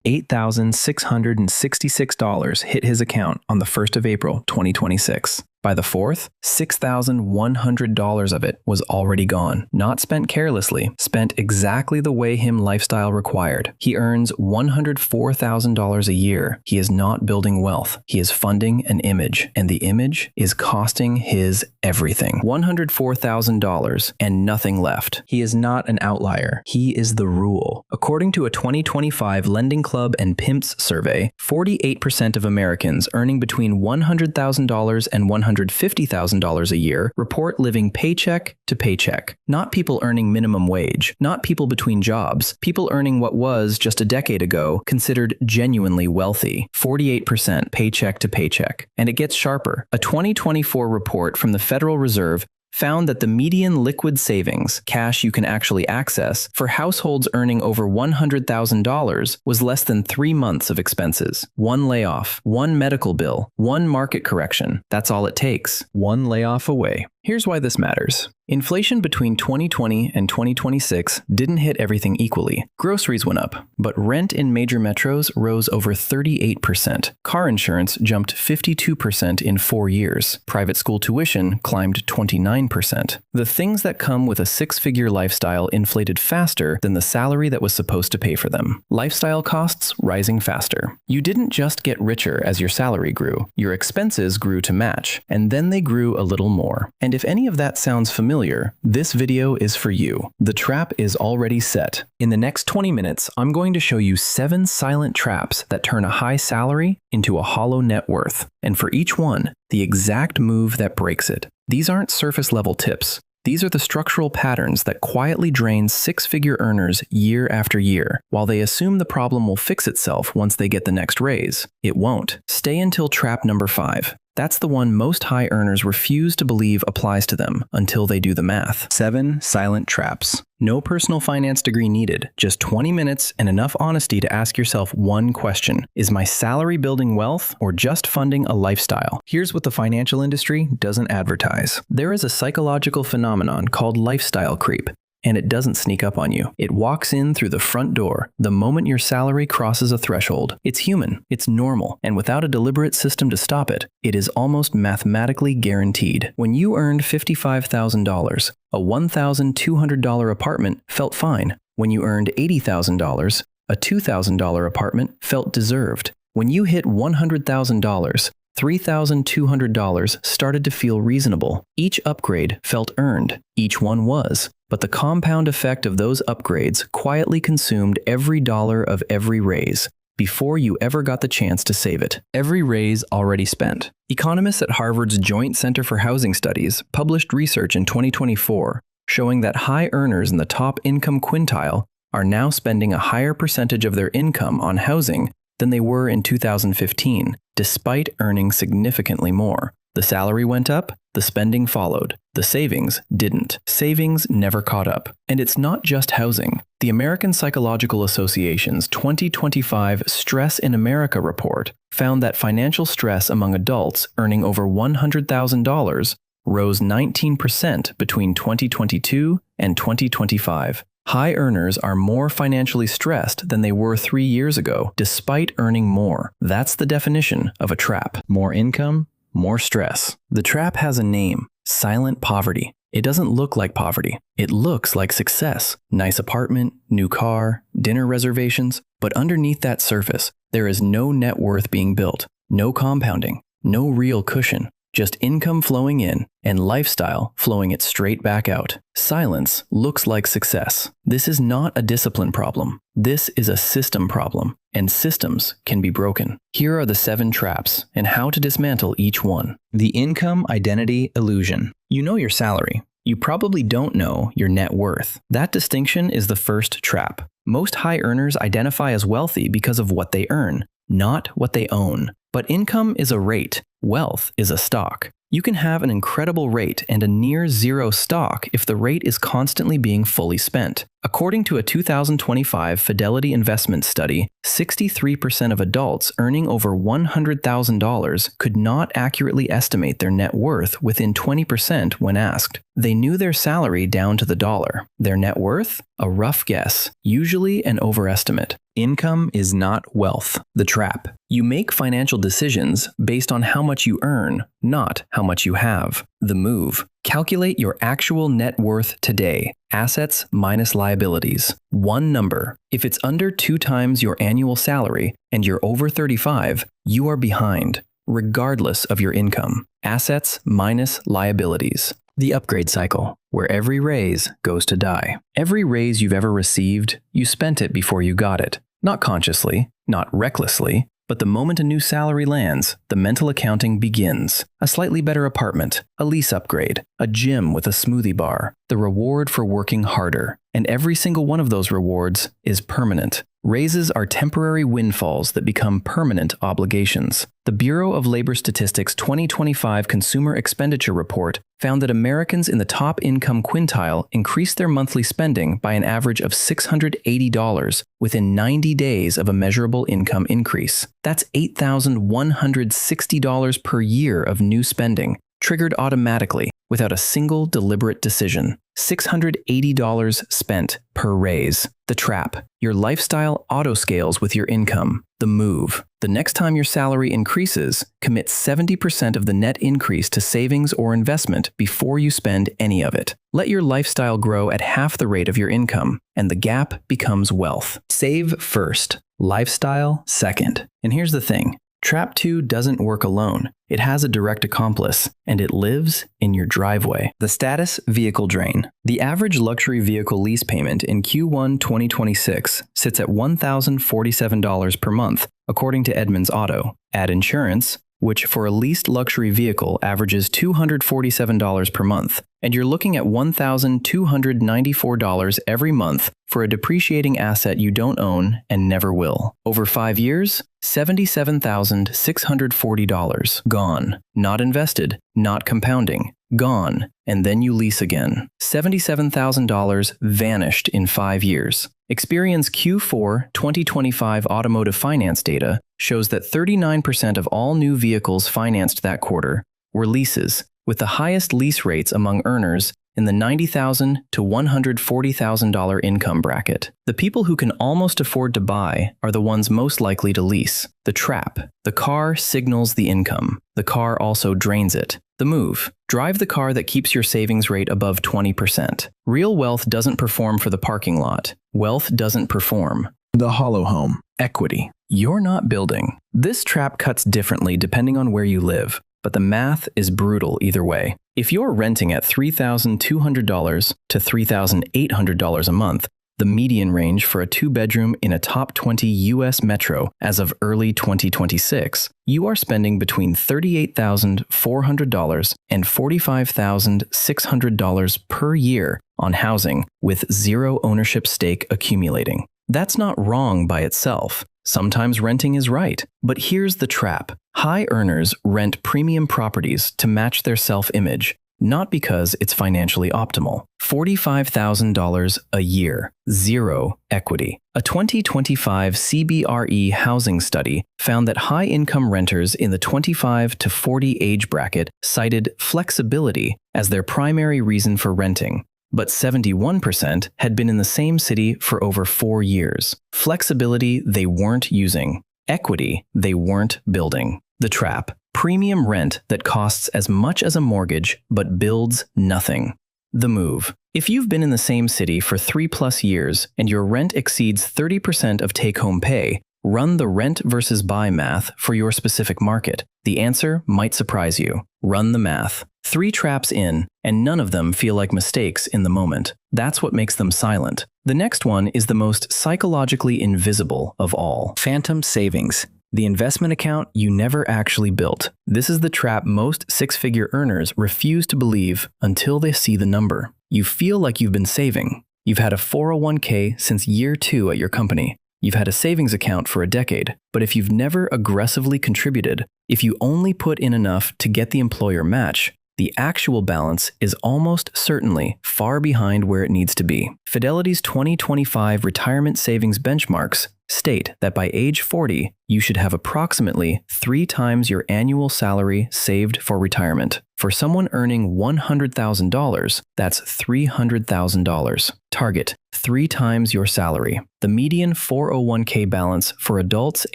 $8,666 hit his account on the 1st of April, 2026. By the 4th, $6,100 of it was already gone. Not spent carelessly, spent exactly the way him lifestyle required. He earns $104,000 a year. He is not building wealth. He is funding an image, and the image is costing his everything. $104,000 and nothing left. He is not an outlier. He is the rule. According to a 2025 Lending Club and Pimps survey, 48% of Americans earning between $100,000 and $150,000 a year report living paycheck to paycheck. Not people earning minimum wage, not people between jobs, people earning what was, just a decade ago, considered genuinely wealthy. 48% paycheck to paycheck. And it gets sharper. A 2024 report from the Federal Reserve found that the median liquid savings, cash you can actually access, for households earning over $100,000 was less than 3 months of expenses. One layoff, one medical bill, one market correction. That's all it takes. One layoff away. Here's why this matters. Inflation between 2020 and 2026 didn't hit everything equally. Groceries went up, but rent in major metros rose over 38%. Car insurance jumped 52% in 4 years. Private school tuition climbed 29%. The things that come with a 6-figure lifestyle inflated faster than the salary that was supposed to pay for them. Lifestyle costs rising faster. You didn't just get richer as your salary grew. Your expenses grew to match, and then they grew a little more. And if any of that sounds familiar, this video is for you. The trap is already set. In the next 20 minutes, I'm going to show you 7 silent traps that turn a high salary into a hollow net worth. And for each one, the exact move that breaks it. These aren't surface level tips. These are the structural patterns that quietly drain 6-figure earners year after year. While they assume the problem will fix itself once they get the next raise, it won't. Stay until trap number 5. That's the one most high earners refuse to believe applies to them until they do the math. 7 silent traps. No personal finance degree needed, just 20 minutes and enough honesty to ask yourself one question. Is my salary building wealth or just funding a lifestyle? Here's what the financial industry doesn't advertise. There is a psychological phenomenon called lifestyle creep. And it doesn't sneak up on you. It walks in through the front door the moment your salary crosses a threshold. It's human, it's normal, and without a deliberate system to stop it, it is almost mathematically guaranteed. When you earned $55,000, a $1,200 apartment felt fine. When you earned $80,000, a $2,000 apartment felt deserved. When you hit $100,000, $3,200 started to feel reasonable. Each upgrade felt earned. Each one was. But the compound effect of those upgrades quietly consumed every dollar of every raise before you ever got the chance to save it. Every raise already spent. Economists at Harvard's Joint Center for Housing Studies published research in 2024 showing that high earners in the top income quintile are now spending a higher percentage of their income on housing than they were in 2015, despite earning significantly more. The salary went up, the spending followed. The savings didn't. Savings never caught up. And it's not just housing. The American Psychological Association's 2025 Stress in America report found that financial stress among adults earning over $100,000 rose 19% between 2022 and 2025. High earners are more financially stressed than they were 3 years ago, despite earning more. That's the definition of a trap. More income, more stress. The trap has a name: silent poverty. It doesn't look like poverty. It looks like success. Nice apartment, new car, dinner reservations. But underneath that surface, there is no net worth being built, no compounding, no real cushion. Just income flowing in and lifestyle flowing it straight back out. Silence looks like success. This is not a discipline problem. This is a system problem, and systems can be broken. Here are the 7 traps and how to dismantle each one. The income identity illusion. You know your salary. You probably don't know your net worth. That distinction is the first trap. Most high earners identify as wealthy because of what they earn, not what they own. But income is a rate. Wealth is a stock. You can have an incredible rate and a near zero stock if the rate is constantly being fully spent. According to a 2025 Fidelity investment study, 63% of adults earning over $100,000 could not accurately estimate their net worth within 20% when asked. They knew their salary down to the dollar. Their net worth? A rough guess, usually an overestimate. Income is not wealth. The trap. You make financial decisions based on how much you earn, not how much you have. The move. Calculate your actual net worth today. Assets minus liabilities. One number. If it's under 2 times your annual salary and you're over 35, you are behind, regardless of your income. Assets minus liabilities. The upgrade cycle, where every raise goes to die. Every raise you've ever received, you spent it before you got it. Not consciously, not recklessly, but the moment a new salary lands, the mental accounting begins. A slightly better apartment, a lease upgrade, a gym with a smoothie bar, the reward for working harder. And every single one of those rewards is permanent. Raises are temporary windfalls that become permanent obligations. The Bureau of Labor Statistics' 2025 Consumer Expenditure Report found that Americans in the top income quintile increased their monthly spending by an average of $680 within 90 days of a measurable income increase. That's $8,160 per year of new spending, triggered automatically, without a single deliberate decision. $680 spent per raise. The trap. Your lifestyle auto-scales with your income. The move. The next time your salary increases, commit 70% of the net increase to savings or investment before you spend any of it. Let your lifestyle grow at half the rate of your income, and the gap becomes wealth. Save first. Lifestyle second. And here's the thing. Trap 2 doesn't work alone. It has a direct accomplice, and it lives in your driveway. The status: vehicle drain. The average luxury vehicle lease payment in Q1 2026 sits at $1,047 per month, according to Edmunds Auto. Add insurance, which for a leased luxury vehicle averages $247 per month, and you're looking at $1,294 every month for a depreciating asset you don't own and never will. Over 5 years, $77,640. Gone. Not invested, not compounding. Gone. And then you lease again. $77,000 vanished in 5 years. Experian's Q4 2025 automotive finance data shows that 39% of all new vehicles financed that quarter were leases, with the highest lease rates among earners in the $90,000 to $140,000 income bracket. The people who can almost afford to buy are the ones most likely to lease. The trap. The car signals the income. The car also drains it. The move. Drive the car that keeps your savings rate above 20%. Real wealth doesn't perform for the parking lot. Wealth doesn't perform. The hollow home. Equity. You're not building. This trap cuts differently depending on where you live, but the math is brutal either way. If you're renting at $3,200 to $3,800 a month, the median range for a 2-bedroom in a top 20 U.S. metro as of early 2026, you are spending between $38,400 and $45,600 per year on housing with zero ownership stake accumulating. That's not wrong by itself. Sometimes renting is right. But here's the trap. High earners rent premium properties to match their self-image, not because it's financially optimal. $45,000 a year, zero equity. A 2025 CBRE housing study found that high-income renters in the 25 to 40 age bracket cited flexibility as their primary reason for renting, but 71% had been in the same city for over 4 years. Flexibility they weren't using. Equity they weren't building. The trap. Premium rent that costs as much as a mortgage but builds nothing. The move. If you've been in the same city for 3+ years and your rent exceeds 30% of take-home pay, run the rent versus buy math for your specific market. The answer might surprise you. Run the math. 3 traps in, and none of them feel like mistakes in the moment. That's what makes them silent. The next one is the most psychologically invisible of all. Phantom savings. The investment account you never actually built. This is the trap most 6-figure earners refuse to believe until they see the number. You feel like you've been saving. You've had a 401k since year 2 at your company. You've had a savings account for a decade. But if you've never aggressively contributed, If you only put in enough to get the employer match, the actual balance is almost certainly far behind where it needs to be. Fidelity's 2025 retirement savings benchmarks state that by age 40, you should have approximately 3 times your annual salary saved for retirement. For someone earning $100,000, that's $300,000. Target 3 times your salary. The median 401k balance for adults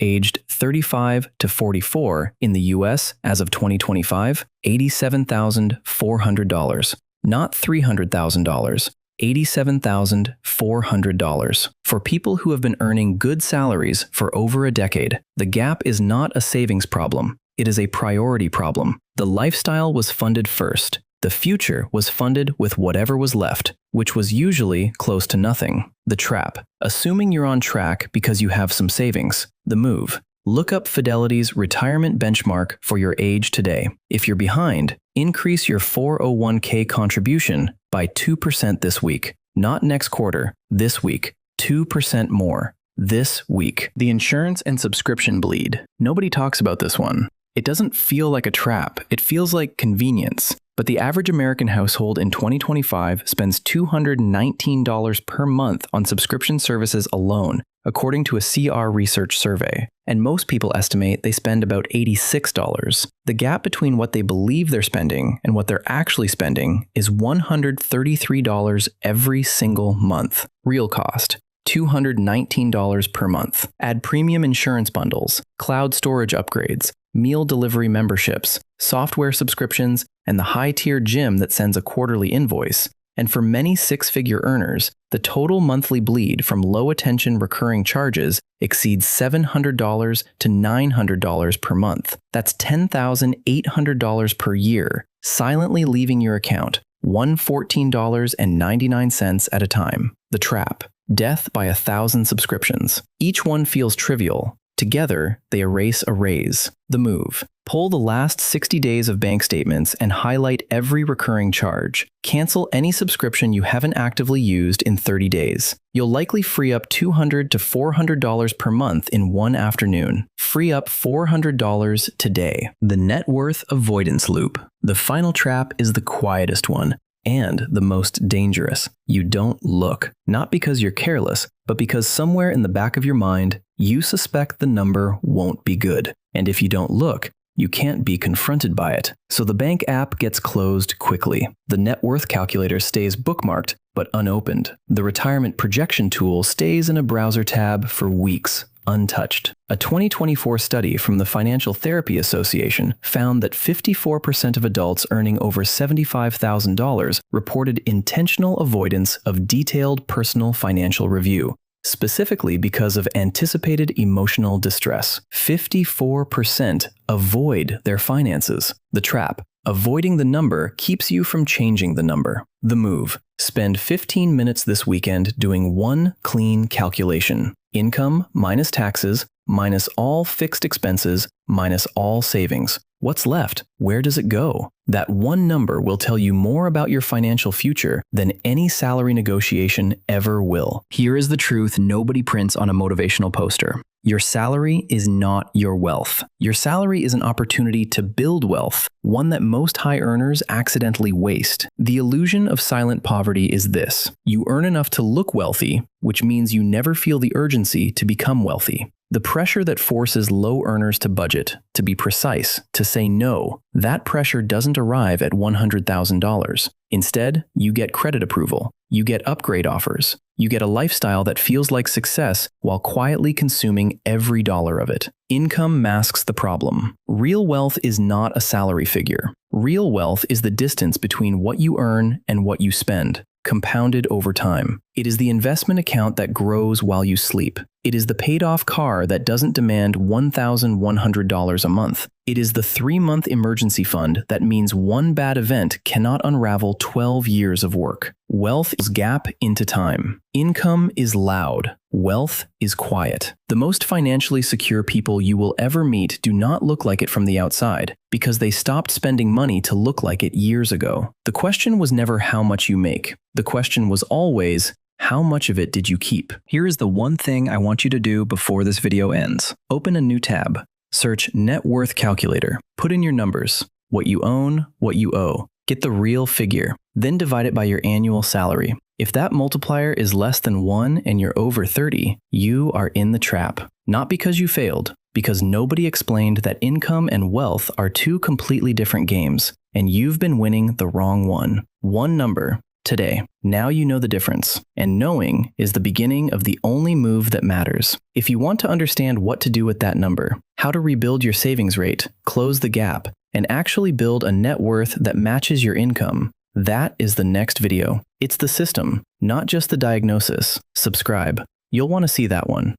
aged 35 to 44 in the US as of 2025, $87,400. Not $300,000. $87,400. For people who have been earning good salaries for over a decade, the gap is not a savings problem. It is a priority problem. The lifestyle was funded first. The future was funded with whatever was left, which was usually close to nothing. The trap. Assuming you're on track because you have some savings. The move. Look up Fidelity's retirement benchmark for your age today. If you're behind, increase your 401k contribution by 2% this week. Not next quarter, this week. 2% more. This week. The insurance and subscription bleed. Nobody talks about this one. It doesn't feel like a trap. It feels like convenience. But the average American household in 2025 spends $219 per month on subscription services alone, according to a CR research survey. And most people estimate they spend about $86. The gap between what they believe they're spending and what they're actually spending is $133 every single month. Real cost. $219 per month. Add premium insurance bundles, cloud storage upgrades, meal delivery memberships, software subscriptions, and the high-tier gym that sends a quarterly invoice. And for many six-figure earners, the total monthly bleed from low-attention recurring charges exceeds $700 to $900 per month. That's $10,800 per year, silently leaving your account, $114.99 at a time. The trap. Death by 1,000 subscriptions. Each one feels trivial. Together, they erase a raise. The move. Pull the last 60 days of bank statements and highlight every recurring charge. Cancel any subscription you haven't actively used in 30 days. You'll likely free up $200 to $400 per month in one afternoon. Free up $400 today. The net worth avoidance loop. The final trap is the quietest one. And the most dangerous. You don't look. Not because you're careless, but because somewhere in the back of your mind, you suspect the number won't be good. And if you don't look, you can't be confronted by it. So the bank app gets closed quickly. The net worth calculator stays bookmarked, but unopened. The retirement projection tool stays in a browser tab for weeks, untouched. A 2024 study from the Financial Therapy Association found that 54% of adults earning over $75,000 reported intentional avoidance of detailed personal financial review, specifically because of anticipated emotional distress. 54% avoid their finances. The trap. Avoiding the number keeps you from changing the number. The move. Spend 15 minutes this weekend doing one clean calculation. Income minus taxes, minus all fixed expenses, minus all savings. What's left? Where does it go? That one number will tell you more about your financial future than any salary negotiation ever will. Here is the truth nobody prints on a motivational poster. Your salary is not your wealth. Your salary is an opportunity to build wealth, one that most high earners accidentally waste. The illusion of silent poverty is this: you earn enough to look wealthy, which means you never feel the urgency to become wealthy. The pressure that forces low earners to budget, to be precise, to say no, that pressure doesn't arrive at $100,000. Instead, you get credit approval. You get upgrade offers. You get a lifestyle that feels like success while quietly consuming every dollar of it. Income masks the problem. Real wealth is not a salary figure. Real wealth is the distance between what you earn and what you spend, compounded over time. It is the investment account that grows while you sleep. It is the paid-off car that doesn't demand $1,100 a month. It is the 3-month emergency fund that means one bad event cannot unravel 12 years of work. Wealth is gap into time. Income is loud. Wealth is quiet. The most financially secure people you will ever meet do not look like it from the outside, because they stopped spending money to look like it years ago. The question was never how much you make. The question was always, how much of it did you keep? Here is the one thing I want you to do before this video ends. Open a new tab. Search Net Worth Calculator. Put in your numbers, what you own, what you owe. Get the real figure. Then divide it by your annual salary. If that multiplier is less than 1 and you're over 30, you are in the trap. Not because you failed, because nobody explained that income and wealth are two completely different games, and you've been winning the wrong one. One number. Today. Now you know the difference, and knowing is the beginning of the only move that matters. If you want to understand what to do with that number, how to rebuild your savings rate, close the gap, and actually build a net worth that matches your income, that is the next video. It's the system, not just the diagnosis. Subscribe. You'll want to see that one.